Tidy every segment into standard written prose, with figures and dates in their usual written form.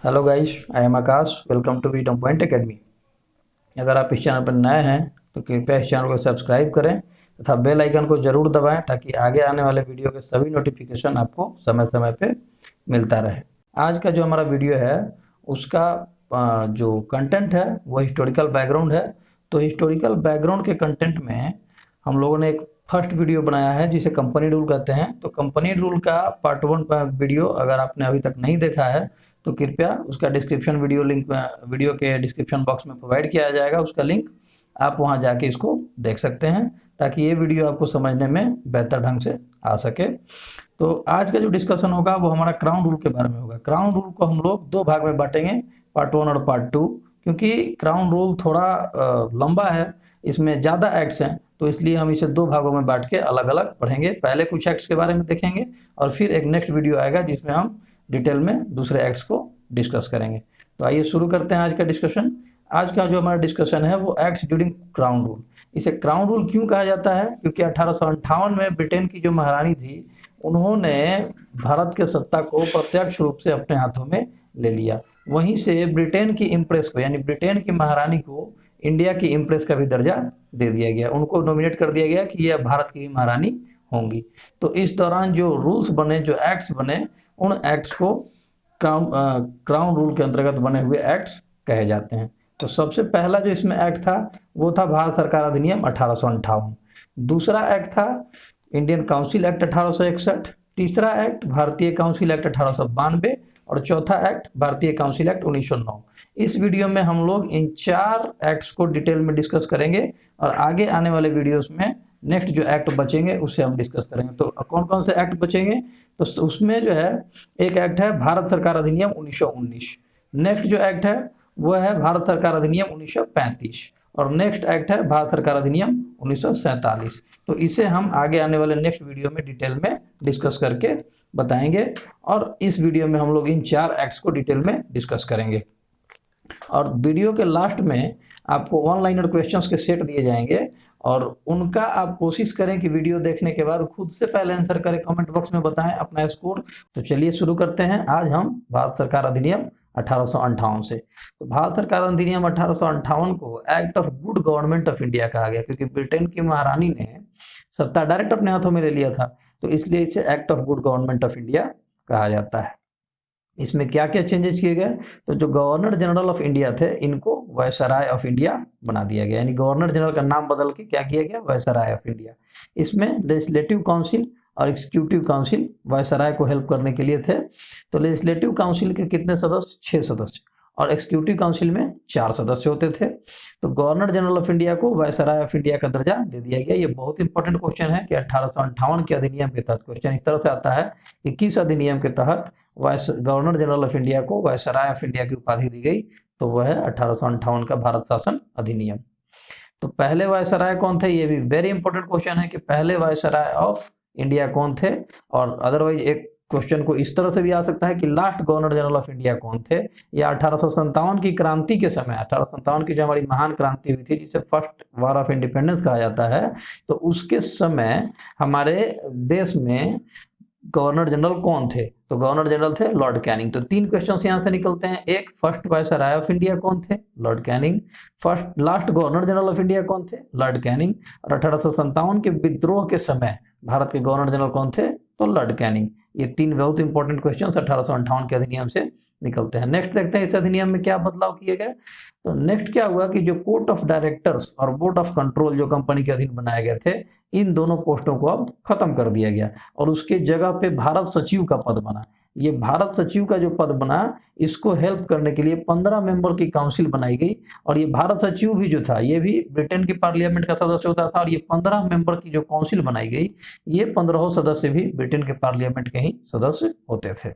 Hello guys, I am Akash. Welcome to Beat On Point Academy. अगर आप इस channel पर नए हैं तो कृपया इस चैनल को सब्सक्राइब करें तथा बेल आइकन को ज़रूर दबाएं ताकि आगे आने वाले वीडियो के सभी नोटिफिकेशन आपको समय समय पे मिलता रहे। आज का जो हमारा वीडियो है उसका जो कंटेंट है वो हिस्टोरिकल बैकग्राउंड है। तो हिस्टोरिकल बैकग्राउंड के कंटेंट में हम लोगों ने एक फर्स्ट वीडियो बनाया है जिसे कंपनी रूल कहते हैं। तो कंपनी रूल का पार्ट 1 वीडियो अगर आपने अभी तक नहीं देखा है तो कृपया उसका डिस्क्रिप्शन वीडियो के डिस्क्रिप्शन बॉक्स में प्रोवाइड किया जाएगा, उसका लिंक आप वहां जाके इसको देख सकते हैं ताकि ये वीडियो आपको समझने में बेहतर ढंग से आ सके। तो आज का जो डिस्कशन होगा वो हमारा क्राउन रूल के बारे में होगा। क्राउन रूल को हम लोग दो भाग में बांटेंगे, पार्ट 1 और पार्ट 2, क्योंकि क्राउन रूल थोड़ा लंबा है, इसमें ज़्यादा एक्ट्स हैं, तो इसलिए हम इसे दो भागों में बांट के अलग अलग पढ़ेंगे। पहले कुछ एक्ट्स के बारे में देखेंगे और फिर एक नेक्स्ट वीडियो आएगा जिसमें हम डिटेल में दूसरे एक्ट्स को डिस्कस करेंगे। तो आइए शुरू करते हैं आज का डिस्कशन। आज का जो हमारा डिस्कशन है वो एक्ट्स ड्यूरिंग क्राउन रूल। इसे क्राउन रूल क्यों कहा जाता है? क्योंकि 1858 में ब्रिटेन की जो महारानी थी उन्होंने भारत के सत्ता को प्रत्यक्ष रूप से अपने हाथों में ले लिया। वहीं से ब्रिटेन की इम्प्रेस को, यानी ब्रिटेन की महारानी को इंडिया की इम्प्रेस का भी दर्जा दे दिया गया। उनको नॉमिनेट कर दिया गया कि ये भारत की महारानी होंगी। तो इस दौरान जो रूल्स बने, जो एक्ट्स बने, उन एक्ट्स को क्राउन रूल के अंतर्गत बने हुए एक्ट्स कहे जाते हैं। तो सबसे पहला जो इसमें एक्ट था वो था भारत सरकार अधिनियम 1858। दूसरा एक्ट था इंडियन काउंसिल एक्ट 1861। तीसरा एक्ट भारतीय काउंसिल एक्ट 1892 और चौथा एक्ट भारतीय काउंसिल एक्ट 1909। इस वीडियो में हम लोग इन चार एक्ट्स को डिटेल में डिस्कस करेंगे और आगे आने वाले वीडियोस में नेक्स्ट जो एक्ट बचेंगे उसे हम डिस्कस करेंगे। तो कौन कौन से एक्ट बचेंगे? तो उसमें जो है एक एक्ट है भारत सरकार अधिनियम 1919। नेक्स्ट जो एक्ट है वो है भारत सरकार अधिनियम 1935 और नेक्स्ट एक्ट है भारत सरकार अधिनियम 1947। तो इसे हम आगे आने वाले नेक्स्ट वीडियो में डिटेल में डिस्कस करके बताएंगे और इस वीडियो में हम लोग इन चार एक्ट्स को डिटेल में डिस्कस करेंगे। और वीडियो के लास्ट में आपको वन लाइनर क्वेश्चंस के सेट दिए जाएंगे और उनका आप कोशिश करें कि वीडियो देखने के बाद खुद से पहले आंसर करें, कमेंट बॉक्स में बताएं अपना स्कोर। तो चलिए शुरू करते हैं। आज हम भारत सरकार अधिनियम 1858 से। तो भारत सरकार अधिनियम 1858 को act of good government of India कहा गया, क्योंकि ब्रिटेन की महारानी ने सत्ता डायरेक्ट अपने हाथों में ले लिया था, तो इसलिए इसे act of good government of India कहा जाता है। इसमें क्या क्या चेंजेस किए गए? तो जो गवर्नर जनरल ऑफ इंडिया थे इनको वायसराय ऑफ इंडिया बना दिया गया, यानी गवर्नर जनरल का नाम बदल के क्या किया गया? Viceroy of India. इसमें लेजिस्लेटिव काउंसिल और एग्जीक्यूटिव काउंसिल वायसराय को हेल्प करने के लिए थे। तो लेजिस्लेटिव काउंसिल के कितने सदस्य? 6 सदस्य और एग्जीक्यूटिव काउंसिल में 4 सदस्य होते थे। तो गवर्नर जनरल ऑफ इंडिया को वायसराय ऑफ इंडिया का दर्जा दे दिया गया। ये बहुत इंपॉर्टेंट क्वेश्चन है कि 1858 के अधिनियम के तहत क्वेश्चन इस तरह से आता है कि किस अधिनियम के तहत गवर्नर जनरल ऑफ इंडिया को वायसराय ऑफ इंडिया की उपाधि दी गई? तो वह है 1858 का भारत शासन अधिनियम। तो पहले वायसराय कौन थे? ये भी वेरी इंपॉर्टेंट क्वेश्चन है कि पहले वायसराय ऑफ इंडिया कौन थे। और अदरवाइज एक क्वेश्चन को इस तरह से भी आ सकता है कि last governor general of India कौन थे, या 1857 की क्रांति के समय, 1857 की जो हमारी महान क्रांति हुई थी जिसे फर्स्ट वॉर ऑफ इंडिपेंडेंस कहा जाता है, तो उसके समय हमारे देश में गवर्नर जनरल कौन थे? तो गवर्नर जनरल थे लॉर्ड कैनिंग। तो 3 क्वेश्चंस यहाँ से निकलते हैं। एक, फर्स्ट वायसराय ऑफ इंडिया कौन थे? Lord Canning. First last governor general of India कौन थे? Lord Canning. और 1857 के विद्रोह के समय भारत के गवर्नर जनरल कौन थे? तो लॉर्ड कैनिंग। ये 3 बहुत इंपॉर्टेंट क्वेश्चन 1858 के अधिनियम से निकलते हैं। नेक्स्ट देखते हैं इस अधिनियम में क्या बदलाव किए गए। तो नेक्स्ट क्या हुआ कि जो कोर्ट ऑफ डायरेक्टर्स और बोर्ड ऑफ कंट्रोल जो कंपनी के अधीन बनाए गए थे, इन दोनों पोस्टों को अब खत्म कर दिया गया और उसके जगह पे भारत सचिव का पद बना। ये भारत सचिव का जो पद बना, इसको हेल्प करने के लिए 15 मेंबर की काउंसिल बनाई गई और ये भारत सचिव भी जो था ये भी ब्रिटेन की पार्लियामेंट का सदस्य होता था। और ये 15 मेंबर की जो काउंसिल बनाई गई, ये 15 सदस्य भी ब्रिटेन के पार्लियामेंट के ही सदस्य होते थे।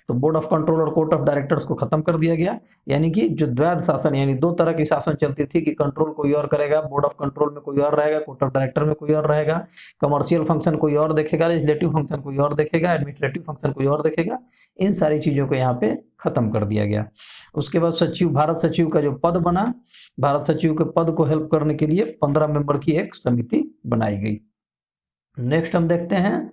तो बोर्ड ऑफ कंट्रोल और कोर्ट ऑफ डायरेक्टर्स को खत्म कर दिया गया, यानी कि जो द्वैध शासन, यानी 2 तरह की शासन चलती थी कि कंट्रोल कोई और करेगा, बोर्ड ऑफ कंट्रोल में कोई और रहेगा, कोर्ट ऑफ डायरेक्टर में कोई और रहेगा, कमर्शियल फंक्शन कोई और देखेगा, लेजिस्लेटिव फंक्शन कोई और देखेगा, एडमिनिस्ट्रेटिव फंक्शन कोई और देखेगा। इन सारी चीजों को यहाँ पे खत्म कर दिया गया। उसके बाद सचिव, भारत सचिव का जो पद बना, भारत सचिव के पद को हेल्प करने के लिए 15 मेंबर की एक समिति बनाई गई। नेक्स्ट हम देखते हैं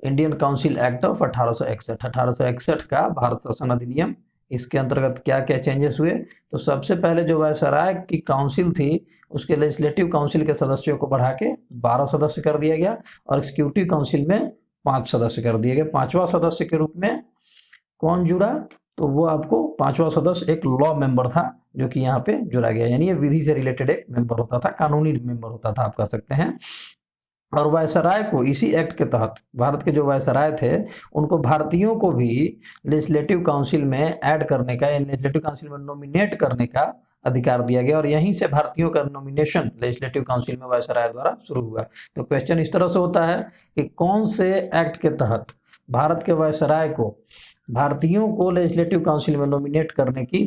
इंडियन काउंसिल एक्ट ऑफ 1861। 1861 का भारत शासन अधिनियम इसके अंतर्गत क्या क्या चेंजेस हुए, तो सबसे पहले जो वायसराय की काउंसिल थी उसके लेजिस्लेटिव काउंसिल के सदस्यों को बढ़ा के 12 सदस्य कर दिया गया और एग्जीक्यूटिव काउंसिल में 5 सदस्य कर दिए गए। 5वां सदस्य के रूप में कौन जुड़ा, तो वो आपको 5वां सदस्य एक लॉ मेंबर था जो कि यहाँ पे जुड़ा गया, यानी ये विधि से रिलेटेड एक मेंबर होता था, कानूनी मेंबर होता था आप कह सकते हैं। और वायसराय को इसी एक्ट के तहत भारत के जो वायसराय थे उनको भारतीयों को भी लेजिस्लेटिव काउंसिल में ऐड करने का या लेजिस्लेटिव काउंसिल में नॉमिनेट करने का अधिकार दिया गया और यहीं से भारतीयों का नॉमिनेशन लेजिस्लेटिव काउंसिल में वायसराय द्वारा शुरू हुआ। तो क्वेश्चन इस तरह से होता है कि कौन से एक्ट के तहत भारत के वायसराय को भारतीयों को लेजिस्लेटिव काउंसिल में नॉमिनेट करने की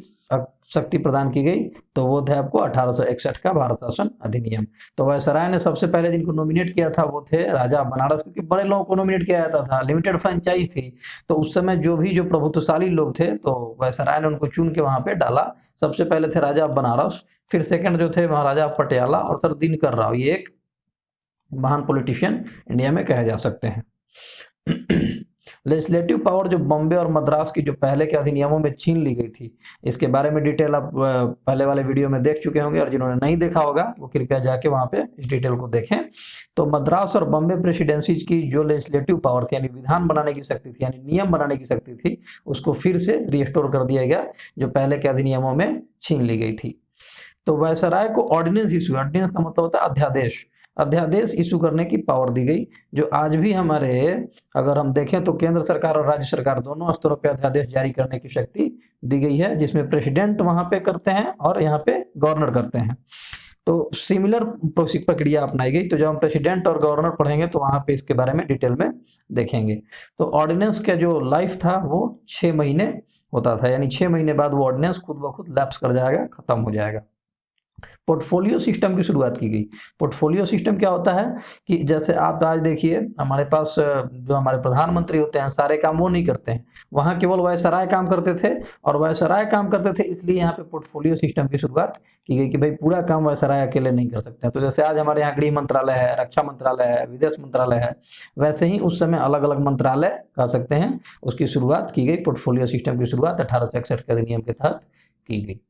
शक्ति प्रदान की गई, तो वो थे आपको 1861 का भारत शासन अधिनियम। तो वायसराय ने सबसे पहले जिनको नॉमिनेट किया था वो थे राजा बनारस, क्योंकि बड़े लोगों को नॉमिनेट किया जाता था, लिमिटेड फ्रेंचाइज थी, तो उस समय जो प्रभुत्वशाली लोग थे तो वायसराय ने उनको चुन के वहां पे डाला। सबसे पहले थे राजा बनारस, फिर सेकंड जो थे महाराजा पटियाला और सर दिनकर राव, ये एक महान पॉलिटिशियन इंडिया में कहे जा सकते हैं। लेजिस्लेटिव पावर जो बॉम्बे और मद्रास की जो पहले के अधिनियमों में छीन ली गई थी, इसके बारे में डिटेल आप पहले वाले वीडियो में देख चुके होंगे और जिन्होंने नहीं देखा होगा वो कृपया जाके वहां पे इस डिटेल को देखें। तो मद्रास और बॉम्बे प्रेसिडेंसीज की जो लेजिस्लेटिव पावर थी यानी विधान बनाने की शक्ति थी यानी नियम बनाने की शक्ति थी, उसको फिर से रिस्टोर कर दिया गया जो पहले के अधिनियमों में छीन ली गई थी। तो वायसराय को ऑर्डिनेंस इशू, ऑर्डिनेंस का मतलब होता है अध्यादेश, अध्यादेश इशू करने की पावर दी गई, जो आज भी हमारे अगर हम देखें तो केंद्र सरकार और राज्य सरकार दोनों स्तरों पे अध्यादेश जारी करने की शक्ति दी गई है, जिसमें प्रेसिडेंट वहां पे करते हैं और यहाँ पे गवर्नर करते हैं। तो सिमिलर प्रक्रिया अपनाई गई। तो जब हम प्रेसिडेंट और गवर्नर पढ़ेंगे तो वहां पे इसके बारे में डिटेल में देखेंगे। तो ऑर्डिनेंस का जो लाइफ था वो 6 महीने होता था, यानी 6 महीने बाद वो ऑर्डिनेंस खुद ब खुद लैप्स कर जाएगा, खत्म हो जाएगा। पोर्टफोलियो सिस्टम की शुरुआत की गई। पोर्टफोलियो सिस्टम क्या होता है कि जैसे आप आज देखिए हमारे पास जो हमारे प्रधानमंत्री होते हैं सारे काम वो नहीं करते हैं, वहाँ केवल वायसराय काम करते थे और वायसराय काम करते थे, इसलिए यहाँ पे पोर्टफोलियो सिस्टम की शुरुआत की गई कि भाई पूरा काम वायसराय अकेले नहीं कर सकते हैं। तो जैसे आज हमारे यहाँ गृह मंत्रालय है, रक्षा मंत्रालय है, विदेश मंत्रालय है, वैसे ही उस समय अलग अलग मंत्रालय कह सकते हैं उसकी शुरुआत की गई। पोर्टफोलियो सिस्टम की शुरुआत 1861 के अधिनियम के तहत की गई।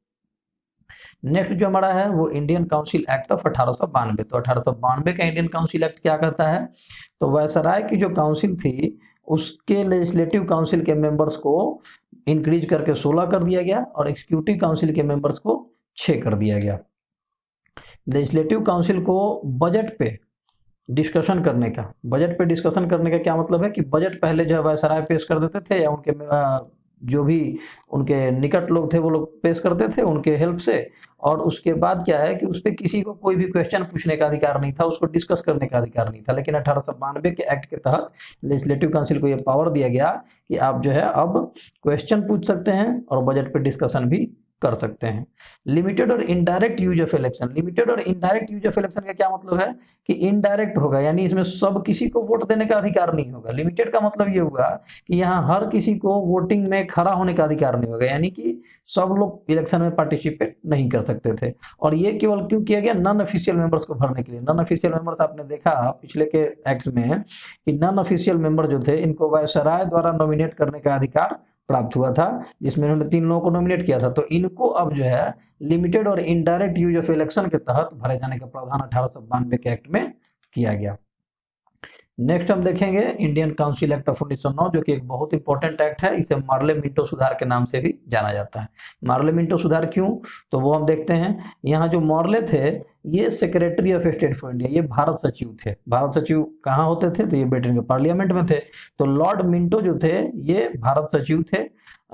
नेक्स्ट जो हमारा है वो इंडियन काउंसिल एक्ट ऑफ 1892। तो 1892 का इंडियन काउंसिल एक्ट क्या करता है, तो वायसराय की जो काउंसिल थी उसके लेजिस्लेटिव काउंसिल के मेंबर्स को इंक्रीज करके 16 कर दिया गया और एग्जीक्यूटिव काउंसिल के मेंबर्स को 6 कर दिया गया। लेजिस्लेटिव काउंसिल को बजट पे डिस्कशन करने का, बजट पे डिस्कशन करने का क्या मतलब है कि बजट पहले जो है वायसराय पेश कर देते थे या उनके जो भी उनके निकट लोग थे वो लोग पेश करते थे उनके हेल्प से, और उसके बाद क्या है कि उस पर किसी को कोई भी क्वेश्चन पूछने का अधिकार नहीं था, उसको डिस्कस करने का अधिकार नहीं था। लेकिन 1892 के एक्ट के तहत लेजिस्लेटिव काउंसिल को ये पावर दिया गया कि आप जो है अब क्वेश्चन पूछ सकते हैं और बजट पे डिस्कशन भी कर सकते हैं। लिमिटेड और indirect use of election. Limited और इनडायरेक्ट यूज ऑफ इलेक्शन का क्या मतलब है कि इनडायरेक्ट होगा, यानी इसमें सब किसी को वोट देने का अधिकार नहीं होगा। लिमिटेड का मतलब ये हुआ कि यहाँ हर किसी को वोटिंग में खड़ा होने का अधिकार नहीं होगा, यानी कि सब लोग इलेक्शन में पार्टिसिपेट नहीं कर सकते थे। और ये केवल क्यों किया गया, नॉन ऑफिशियल मेंबर्स को भरने के लिए। नॉन ऑफिशियल मेंबर्स आपने देखा पिछले के एक्ट में कि नॉन ऑफिशियल मेंबर जो थे इनको वायसराय द्वारा नॉमिनेट करने का अधिकार प्राप्त हुआ था, जिसमें उन्होंने 3 लोगों को नॉमिनेट किया था। तो इनको अब जो है लिमिटेड और इनडायरेक्ट यूज ऑफ इलेक्शन के तहत भरे जाने का प्रावधान 1892 के एक्ट में किया गया। नेक्स्ट हम देखेंगे इंडियन काउंसिल एक्ट ऑफ 1909, जो कि एक बहुत इंपॉर्टेंट एक्ट है। इसे मार्ले मिंटो सुधार के नाम से भी जाना जाता है। मार्ले मिंटो सुधार क्यों, तो वो हम देखते हैं। यहाँ जो मार्ले थे ये secretary of state for India, ये भारत सचिव थे। भारत सचिव कहाँ होते थे, तो ये ब्रिटेन के पार्लियामेंट में थे। तो लॉर्ड मिंटो जो थे ये भारत सचिव थे,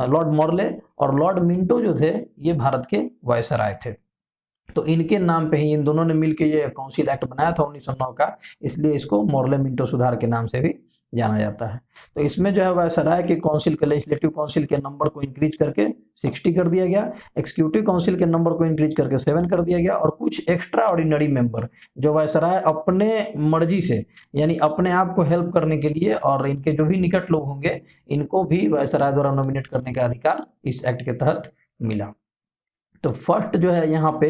लॉर्ड मार्ले, और लॉर्ड मिंटो जो थे ये भारत के वायसराय थे। तो इनके नाम पे ही इन दोनों ने मिलकर ये काउंसिल एक्ट बनाया था 1909 का, इसलिए इसको मार्ले मिंटो सुधार के नाम से भी जाना जाता है। तो इसमें जो है वायसराय के काउंसिल के लेजिस्लेटिव काउंसिल के नंबर को इंक्रीज करके 60 कर दिया गया, एग्जीक्यूटिव काउंसिल के नंबर को इंक्रीज करके 7 कर दिया गया, और कुछ एक्स्ट्रा ऑर्डिनरी मेंबर जो वायसराय अपने मर्जी से यानी अपने आप को हेल्प करने के लिए और इनके जो भी निकट लोग होंगे इनको भी वायसराय द्वारा नॉमिनेट करने का अधिकार इस एक्ट के तहत मिला। तो फर्स्ट जो है यहाँ पे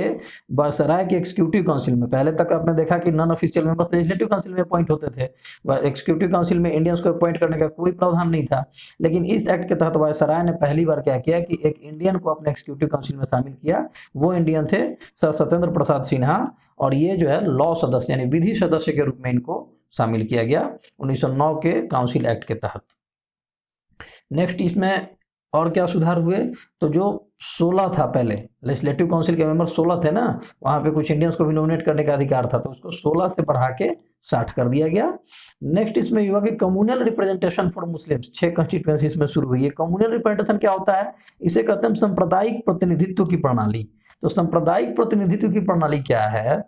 वायसराय के एग्जीक्यूटिव काउंसिल में, पहले तक आपने देखा कि non official members legislative council में अपॉइंट होते थे, एग्जीक्यूटिव काउंसिल में इंडियंस को अपॉइंट करने का कोई प्रावधान नहीं था। लेकिन इस एक्ट के तहत वायसराय ने पहली बार क्या किया कि एक इंडियन को अपने एग्जीक्यूटिव काउंसिल में शामिल किया। वो इंडियन थे सर सत्येंद्र प्रसाद सिन्हा, और ये जो है लॉ सदस्य यानी विधि सदस्य के रूप में इनको शामिल किया गया 1909 के काउंसिल एक्ट के तहत। नेक्स्ट इसमें और क्या सुधार हुए, तो जो 16 था पहले लेजिस्लेटिव काउंसिल के मेंबर 16 थे ना, वहाँ पे कुछ इंडियंस को भी नॉमिनेट करने का अधिकार था, तो उसको 16 से बढ़ा के 60 कर दिया गया। नेक्स्ट इसमें युवा के communal representation for Muslims 6 constituency इसमें शुरू हुई है। कम्युनल रिप्रेजेंटेशन क्या होता है, इसे कहते हैं सांप्रदायिक प्रतिनिधित्व की प्रणाली। तो सांप्रदायिक प्रतिनिधित्व की प्रणाली क्या है,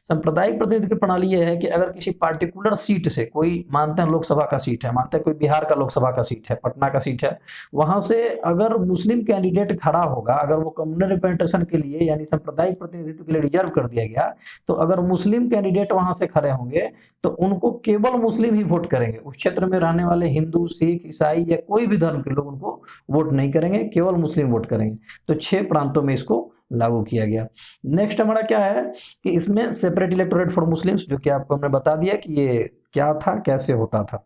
सांप्रदायिक प्रतिनिधित्व की प्रणाली यह है कि अगर किसी पार्टिकुलर सीट से, कोई मानते हैं लोकसभा का सीट है, मानते हैं कोई बिहार का लोकसभा का सीट है, पटना का सीट है, वहां से अगर मुस्लिम कैंडिडेट खड़ा होगा, अगर वो कम्युनल रिप्रेजेंटेशन के लिए यानी सांप्रदायिक प्रतिनिधित्व के लिए रिजर्व कर दिया गया, तो अगर मुस्लिम कैंडिडेट वहां से खड़े होंगे तो उनको केवल मुस्लिम ही वोट करेंगे। उस क्षेत्र में रहने वाले हिंदू, सिख, ईसाई या कोई भी धर्म के लोग उनको वोट नहीं करेंगे, केवल मुस्लिम वोट करेंगे। तो 6 प्रांतों में इसको लागू किया गया। नेक्स्ट हमारा क्या है कि इसमें सेपरेट इलेक्टोरेट फॉर मुस्लिम्स, जो कि आपको हमने बता दिया कि ये क्या था, कैसे होता था।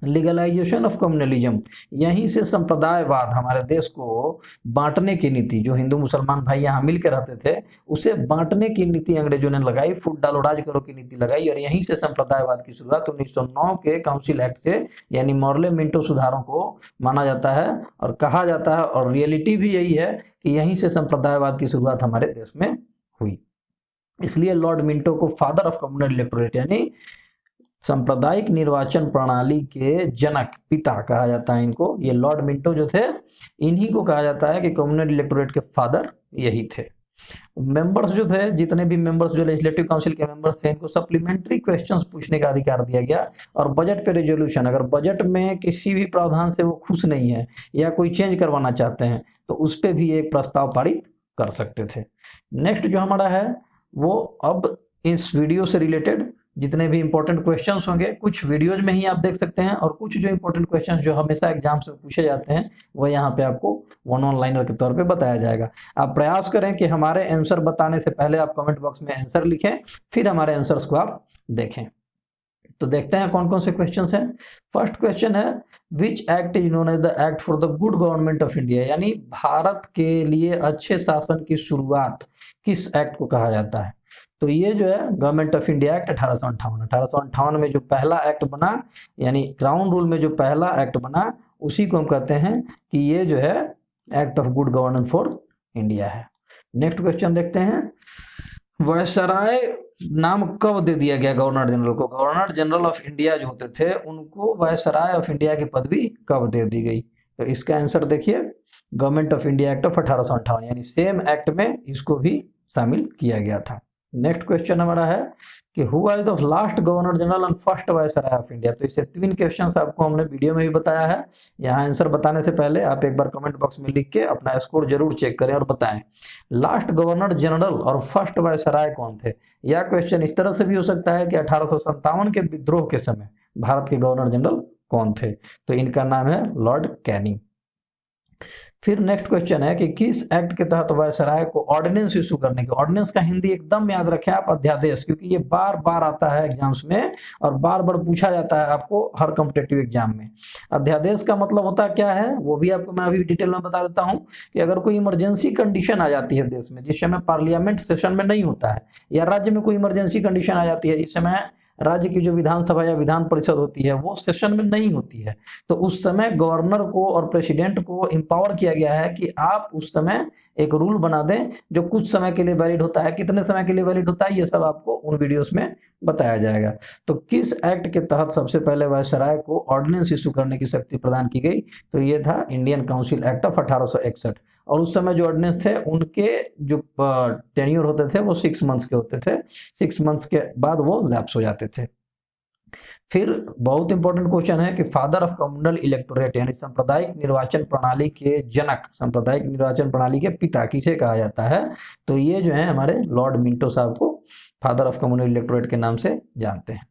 लीगलाइजेशन ऑफ कम्युनलिज्म, यहीं से संप्रदायवाद हमारे देश को बांटने की नीति, जो हिंदू मुसलमान भाई यहाँ मिलकर रहते थे, उसे बांटने की नीति अंग्रेजों ने लगाई, फूट डालो राज करो की नीति लगाई, और यहीं से संप्रदायवाद की शुरुआत 1909 के काउंसिल एक्ट से यानी मॉर्ले मिंटो सुधारों को माना जाता है और कहा जाता है, और रियलिटी भी यही है कि यहीं से संप्रदायवाद की शुरुआत हमारे देश में हुई। इसलिए लॉर्ड मिंटो को फादर ऑफ कम्युनल इलेक्टोरेट यानी सांप्रदायिक निर्वाचन प्रणाली के जनक, पिता कहा जाता है इनको। ये लॉर्ड मिंटो जो थे, इन्हीं को कहा जाता है कि कम्युनल इलेक्टोरेट के फादर यही थे। मेंबर्स जो थे, जितने भी मेंबर्स जो लेजिस्लेटिव काउंसिल के मेंबर्स थे, इनको सप्लीमेंट्री क्वेश्चंस पूछने का अधिकार दिया गया, और बजट पे रेजोल्यूशन, अगर बजट में किसी भी प्रावधान से वो खुश नहीं है या कोई चेंज करवाना चाहते हैं तो उस पर भी एक प्रस्ताव पारित कर सकते थे। नेक्स्ट जो हमारा है वो अब इस वीडियो से रिलेटेड जितने भी इंपॉर्टेंट क्वेश्चंस होंगे, कुछ वीडियोज में ही आप देख सकते हैं, और कुछ जो इंपॉर्टेंट क्वेश्चंस जो हमेशा एग्जाम्स में पूछे जाते हैं वो यहाँ पे आपको वन ऑनलाइनर के तौर पे बताया जाएगा। आप प्रयास करें कि हमारे आंसर बताने से पहले आप कमेंट बॉक्स में आंसर लिखें, फिर हमारे आंसर्स को आप देखें। तो देखते हैं कौन कौन से क्वेश्चंस हैं। फर्स्ट क्वेश्चन है, which act is known as the act for the good government of India, यानी भारत के लिए अच्छे शासन की शुरुआत किस एक्ट को कहा जाता है। तो ये जो है गवर्नमेंट ऑफ इंडिया एक्ट 1858 में जो पहला एक्ट बना, यानी क्राउन रूल में जो पहला एक्ट बना, उसी को हम कहते हैं कि ये जो है act of good governance for India है। नेक्स्ट क्वेश्चन देखते हैं, वायसराय नाम कब दे दिया गया गवर्नर जनरल को। गवर्नर जनरल ऑफ इंडिया जो होते थे उनको वायसराय ऑफ इंडिया की पदवी कब दे दी गई। तो इसका आंसर देखिए, government of India act of 1858, यानी सेम एक्ट में इसको भी शामिल किया गया था। नेक्स्ट क्वेश्चन हमारा है कि who was the last governor general and first viceroy of India. तो इससे 3 क्वेश्चंस आपको हमने वीडियो में भी बताया है। यहाँ आंसर बताने से पहले आप एक बार कमेंट बॉक्स में लिख के अपना स्कोर जरूर चेक करें और बताएं लास्ट गवर्नर जनरल और फर्स्ट वायसराय कौन थे। यह क्वेश्चन इस तरह से भी हो सकता है कि 1857 के विद्रोह के समय भारत के गवर्नर जनरल कौन थे। तो इनका नाम है लॉर्ड कैनिंग। फिर नेक्स्ट क्वेश्चन है कि किस एक्ट के तहत वायसराय को ऑर्डिनेंस इशू करने के, ऑर्डिनेंस का हिंदी एकदम याद रखें आप, अध्यादेश, क्योंकि ये बार बार आता है एग्जाम्स में और बार बार पूछा जाता है आपको हर कॉम्पिटेटिव एग्जाम में। अध्यादेश का मतलब होता क्या है वो भी आपको मैं अभी डिटेल में बता देता हूँ कि अगर कोई इमरजेंसी कंडीशन आ जाती है देश में, जिस समय पार्लियामेंट सेशन में नहीं होता है, या राज्य में कोई इमरजेंसी कंडीशन आ जाती है जिस समय राज्य की जो विधानसभा या विधान परिषद होती है वो सेशन में नहीं होती है, तो उस समय गवर्नर को और प्रेसिडेंट को एम्पावर किया गया है कि आप उस समय एक रूल बना दें जो कुछ समय के लिए वैलिड होता है। कितने समय के लिए वैलिड होता है ये सब आपको उन वीडियोस में बताया जाएगा। तो किस एक्ट के तहत सबसे पहले वायसराय को ऑर्डिनेंस इशू करने की शक्ति प्रदान की गई, तो ये था इंडियन काउंसिल एक्ट ऑफ 1861। और उस समय जो ऑर्डिनेंस थे उनके जो टेन्योर होते थे वो 6 मंथ्स के होते थे, 6 मंथ्स के बाद वो लैप्स हो जाते थे। फिर बहुत इंपॉर्टेंट क्वेश्चन है कि फादर ऑफ कम्युनल इलेक्टोरेट यानी सांप्रदायिक निर्वाचन प्रणाली के जनक, सांप्रदायिक निर्वाचन प्रणाली के पिता किसे कहा जाता है। तो ये जो है हमारे लॉर्ड मिंटो साहब को फादर ऑफ कम्युनल इलेक्टोरेट के नाम से जानते हैं।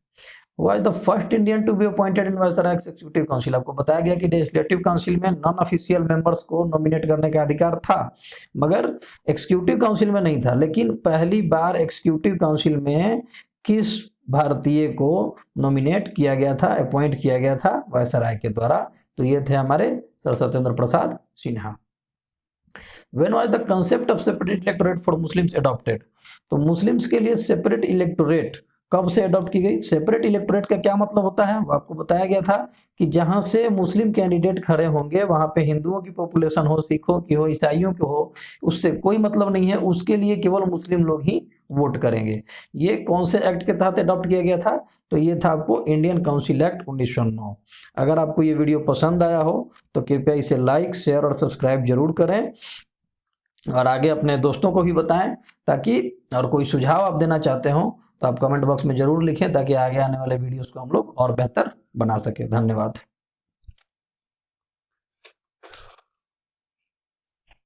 Was the first Indian to be appointed in viceroy executive council. आपको बताया गया कि लेजिस्लेटिव काउंसिल में नॉन ऑफिशियल मेंबर्स को नॉमिनेट करने का अधिकार था, मगर एग्जीक्यूटिव काउंसिल में नहीं था। लेकिन पहली बार एग्जीक्यूटिव काउंसिल में किस भारतीय को नॉमिनेट किया गया था, अपॉइंट किया गया था वायसराय के द्वारा? तो ये थे हमारे sir Satyendra Prasad Sinha. When was the concept of separate electorate for Muslims adopted? तो मुस्लिम्स के लिए सेपरेट इलेक्टोरेट कब से अडॉप्ट की गई? सेपरेट इलेक्टोरेट का क्या मतलब होता है? वो आपको बताया गया था कि जहां से मुस्लिम कैंडिडेट खड़े होंगे वहां पे हिंदुओं की पॉपुलेशन हो, सिखों की हो, ईसाइयों की हो, उससे कोई मतलब नहीं है, उसके लिए केवल मुस्लिम लोग ही वोट करेंगे। ये कौन से एक्ट के तहत अडॉप्ट किया गया था? तो ये था आपको इंडियन काउंसिल एक्ट 1909। अगर आपको ये वीडियो पसंद आया हो तो कृपया इसे लाइक, शेयर और सब्सक्राइब जरूर करें और आगे अपने दोस्तों को भी बताएं, ताकि और कोई सुझाव आप देना चाहते हो तो आप कमेंट बॉक्स में जरूर लिखें, ताकि आगे आने वाले वीडियोस को हम लोग और बेहतर बना सके। धन्यवाद।